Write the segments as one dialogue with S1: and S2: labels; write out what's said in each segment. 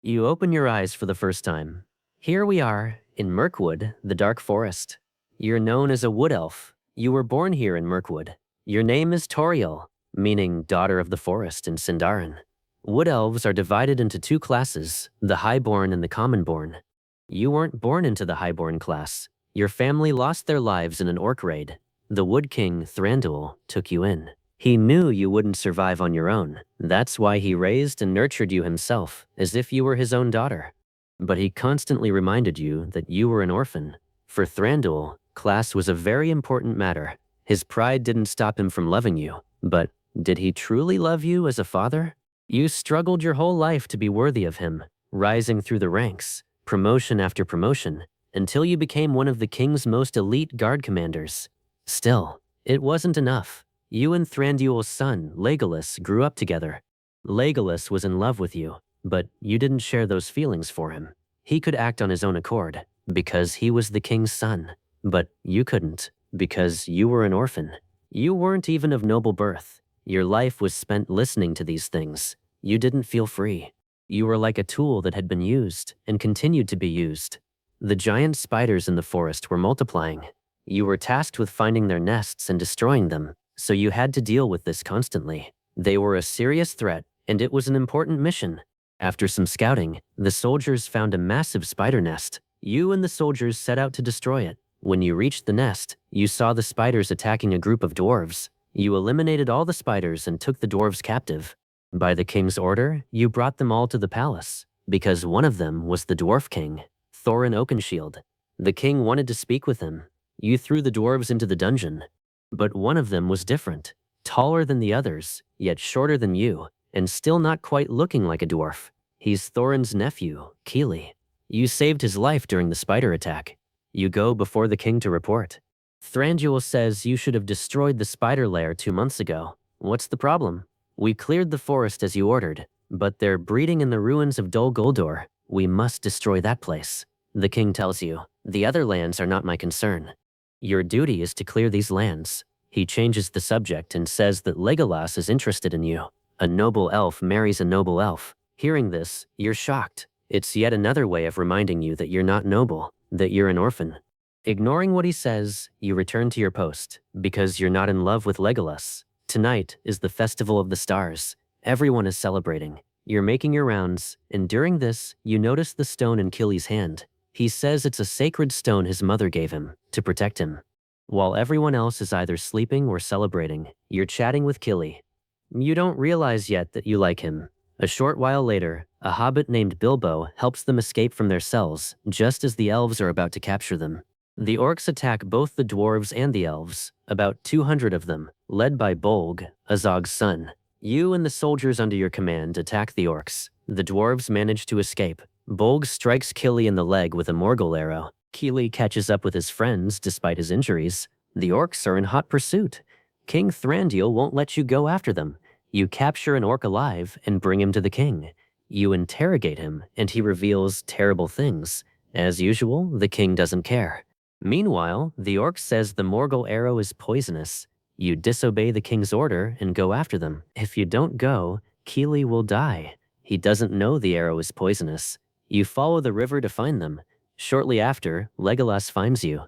S1: You open your eyes for the first time. Here we are, in Mirkwood, the dark forest. You're known as a wood elf. You were born here in Mirkwood. Your name is Tauriel, meaning daughter of the forest in Sindarin. Wood elves are divided into two classes, the highborn and the commonborn. You weren't born into the highborn class. Your family lost their lives in an orc raid. The Wood King, Thranduil, took you in. He knew you wouldn't survive on your own. That's why he raised and nurtured you himself, as if you were his own daughter. But he constantly reminded you that you were an orphan. For Thranduil, class was a very important matter. His pride didn't stop him from loving you. But did he truly love you as a father? You struggled your whole life to be worthy of him, rising through the ranks, promotion after promotion, until you became one of the king's most elite guard commanders. Still, it wasn't enough. You and Thranduil's son, Legolas, grew up together. Legolas was in love with you, but you didn't share those feelings for him. He could act on his own accord, because he was the king's son. But you couldn't, because you were an orphan. You weren't even of noble birth. Your life was spent listening to these things. You didn't feel free. You were like a tool that had been used, and continued to be used. The giant spiders in the forest were multiplying. You were tasked with finding their nests and destroying them. So you had to deal with this constantly. They were a serious threat, and it was an important mission. After some scouting, the soldiers found a massive spider nest. You and the soldiers set out to destroy it. When you reached the nest, you saw the spiders attacking a group of dwarves. You eliminated all the spiders and took the dwarves captive. By the king's order, you brought them all to the palace, because one of them was the dwarf king, Thorin Oakenshield. The king wanted to speak with him. You threw the dwarves into the dungeon. But one of them was different, taller than the others, yet shorter than you, and still not quite looking like a dwarf. He's Thorin's nephew, Keely. You saved his life during the spider attack. You go before the king to report. Thranduil says you should have destroyed the spider lair 2 months ago. What's the problem? We cleared the forest as you ordered, but they're breeding in the ruins of Dol Guldur. We must destroy that place. The king tells you, the other lands are not my concern. Your duty is to clear these lands. He changes the subject and says that Legolas is interested in you. A noble elf marries a noble elf. Hearing this, you're shocked. It's yet another way of reminding you that you're not noble, that you're an orphan. Ignoring what he says, you return to your post, because you're not in love with Legolas. Tonight is the Festival of the Stars. Everyone is celebrating. You're making your rounds, and during this, you notice the stone in Killy's hand. He says it's a sacred stone his mother gave him, to protect him. While everyone else is either sleeping or celebrating, you're chatting with Killy. You don't realize yet that you like him. A short while later, a hobbit named Bilbo helps them escape from their cells, just as the elves are about to capture them. The orcs attack both the dwarves and the elves, about 200 of them, led by Bolg, Azog's son. You and the soldiers under your command attack the orcs. The dwarves manage to escape. Bolg strikes Killy in the leg with a Morgul arrow. Keely catches up with his friends despite his injuries. The orcs are in hot pursuit. King Thranduil won't let you go after them. You capture an orc alive and bring him to the king. You interrogate him, and he reveals terrible things. As usual, the king doesn't care. Meanwhile, the orc says the Morgul arrow is poisonous. You disobey the king's order and go after them. If you don't go, Keely will die. He doesn't know the arrow is poisonous. You follow the river to find them. Shortly after, Legolas finds you.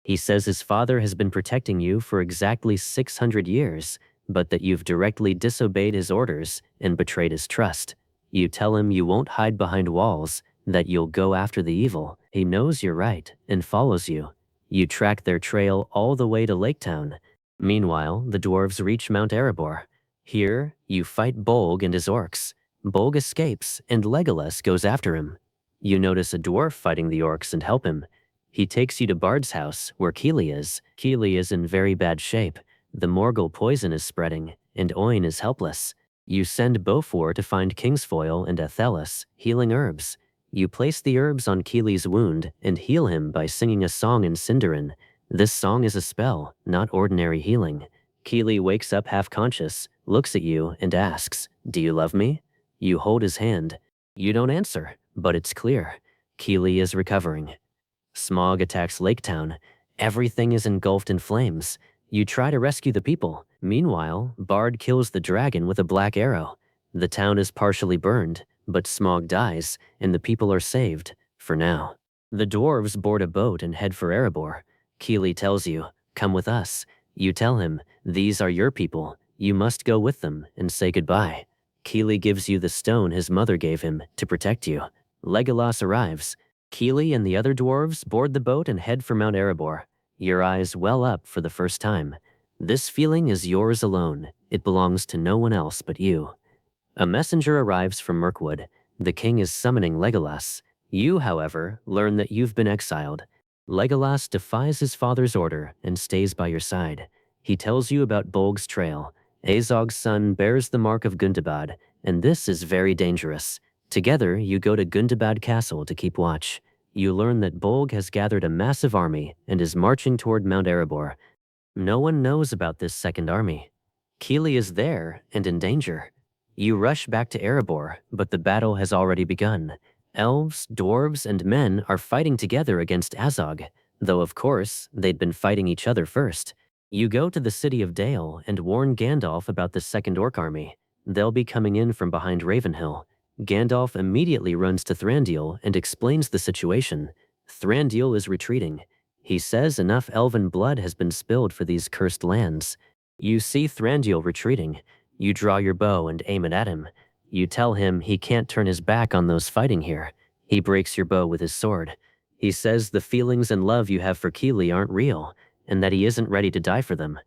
S1: He says his father has been protecting you for exactly 600 years, but that you've directly disobeyed his orders and betrayed his trust. You tell him you won't hide behind walls, that you'll go after the evil. He knows you're right and follows you. You track their trail all the way to Lake Town. Meanwhile, the dwarves reach Mount Erebor. Here, you fight Bolg and his orcs. Bolg escapes, and Legolas goes after him. You notice a dwarf fighting the orcs and help him. He takes you to Bard's house, where Keely is. Keely is in very bad shape. The Morgul poison is spreading, and Oin is helpless. You send Beaufort to find Kingsfoil and Athelas, healing herbs. You place the herbs on Keely's wound and heal him by singing a song in Sindarin. This song is a spell, not ordinary healing. Keely wakes up half-conscious, looks at you, and asks, "Do you love me?" You hold his hand. You don't answer, but it's clear. Keely is recovering. Smog attacks Lake Town. Everything is engulfed in flames. You try to rescue the people. Meanwhile, Bard kills the dragon with a black arrow. The town is partially burned, but Smog dies, and the people are saved, for now. The dwarves board a boat and head for Erebor. Keely tells you, "Come with us." You tell him, "These are your people. You must go with them and say goodbye." Keely gives you the stone his mother gave him to protect you. Legolas arrives. Keely and the other dwarves board the boat and head for Mount Erebor. Your eyes well up for the first time. This feeling is yours alone. It belongs to no one else but you. A messenger arrives from Mirkwood. The king is summoning Legolas. You, however, learn that you've been exiled. Legolas defies his father's order and stays by your side. He tells you about Bolg's trail. Azog's son bears the mark of Gundabad, and this is very dangerous. Together, you go to Gundabad Castle to keep watch. You learn that Bolg has gathered a massive army and is marching toward Mount Erebor. No one knows about this second army. Keely is there and in danger. You rush back to Erebor, but the battle has already begun. Elves, dwarves, and men are fighting together against Azog, though of course, they'd been fighting each other first. You go to the city of Dale and warn Gandalf about the second orc army. They'll be coming in from behind Ravenhill. Gandalf immediately runs to Thranduil and explains the situation. Thranduil is retreating. He says enough elven blood has been spilled for these cursed lands. You see Thranduil retreating. You draw your bow and aim it at him. You tell him he can't turn his back on those fighting here. He breaks your bow with his sword. He says the feelings and love you have for Keely aren't real, and that he isn't ready to die for them.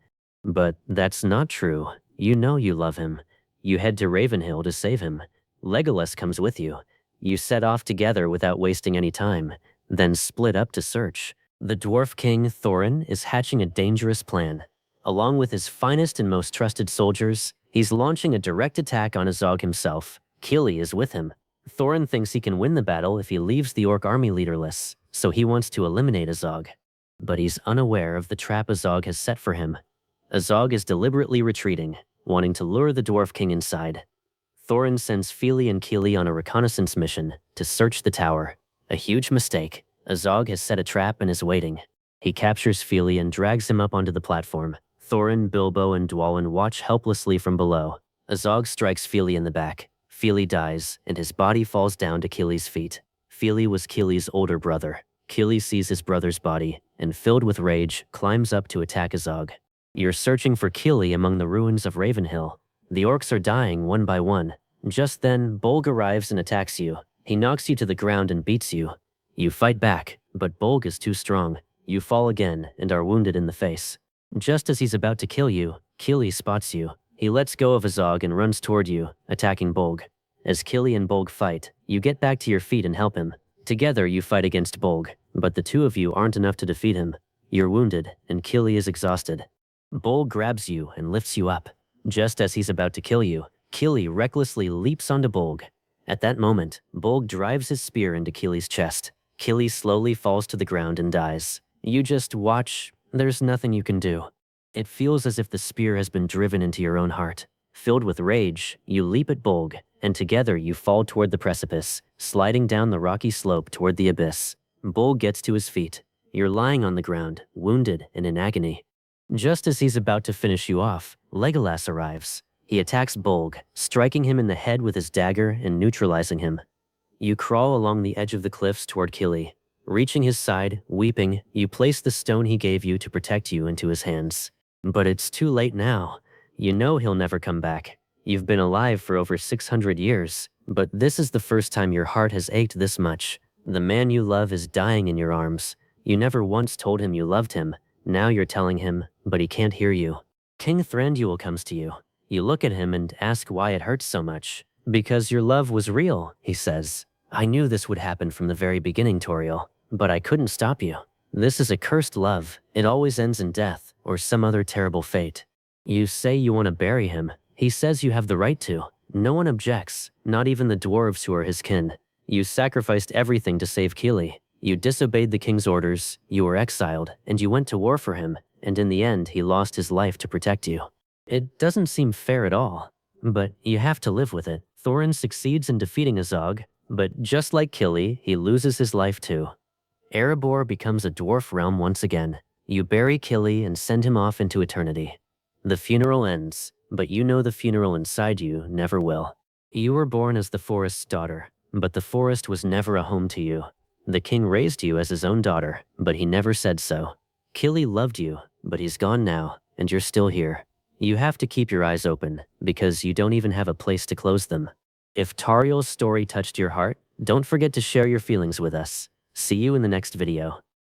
S1: But that's not true. You know you love him. You head to Ravenhill to save him. Legolas comes with you. You set off together without wasting any time, then split up to search. The dwarf king, Thorin, is hatching a dangerous plan. Along with his finest and most trusted soldiers, he's launching a direct attack on Azog himself. Keely is with him. Thorin thinks he can win the battle if he leaves the orc army leaderless, so he wants to eliminate Azog. But he's unaware of the trap Azog has set for him. Azog is deliberately retreating, wanting to lure the dwarf king inside. Thorin sends Fili and Keely on a reconnaissance mission to search the tower. A huge mistake. Azog has set a trap and is waiting. He captures Fili and drags him up onto the platform. Thorin, Bilbo, and Dwalin watch helplessly from below. Azog strikes Fili in the back. Fili dies, and his body falls down to Keely's feet. Fili was Keely's older brother. Keely sees his brother's body, and filled with rage, climbs up to attack Azog. You're searching for Keely among the ruins of Ravenhill. The orcs are dying one by one. Just then, Bolg arrives and attacks you. He knocks you to the ground and beats you. You fight back, but Bolg is too strong. You fall again and are wounded in the face. Just as he's about to kill you, Keely spots you. He lets go of Azog and runs toward you, attacking Bolg. As Keely and Bolg fight, you get back to your feet and help him. Together you fight against Bolg, but the two of you aren't enough to defeat him. You're wounded, and Keely is exhausted. Bolg grabs you and lifts you up. Just as he's about to kill you, Keely recklessly leaps onto Bolg. At that moment, Bolg drives his spear into Keely's chest. Keely slowly falls to the ground and dies. You just watch. There's nothing you can do. It feels as if the spear has been driven into your own heart. Filled with rage, you leap at Bolg, and together you fall toward the precipice, sliding down the rocky slope toward the abyss. Bolg gets to his feet. You're lying on the ground, wounded and in agony. Just as he's about to finish you off, Legolas arrives. He attacks Bolg, striking him in the head with his dagger and neutralizing him. You crawl along the edge of the cliffs toward Keely. Reaching his side, weeping, you place the stone he gave you to protect you into his hands. But it's too late now. You know he'll never come back. You've been alive for over 600 years, but this is the first time your heart has ached this much. The man you love is dying in your arms. You never once told him you loved him. Now you're telling him, but he can't hear you. King Thranduil comes to you. You look at him and ask why it hurts so much. Because your love was real, he says. I knew this would happen from the very beginning, Tauriel, but I couldn't stop you. This is a cursed love. It always ends in death or some other terrible fate. You say you want to bury him. He says you have the right to. No one objects, not even the dwarves who are his kin. You sacrificed everything to save Keely. You disobeyed the king's orders, you were exiled, and you went to war for him, and in the end he lost his life to protect you. It doesn't seem fair at all, but you have to live with it. Thorin succeeds in defeating Azog, but just like Keely, he loses his life too. Erebor becomes a dwarf realm once again. You bury Keely and send him off into eternity. The funeral ends, but you know the funeral inside you never will. You were born as the forest's daughter, but the forest was never a home to you. The king raised you as his own daughter, but he never said so. Killy loved you, but he's gone now, and you're still here. You have to keep your eyes open, because you don't even have a place to close them. If Tauriel's story touched your heart, don't forget to share your feelings with us. See you in the next video.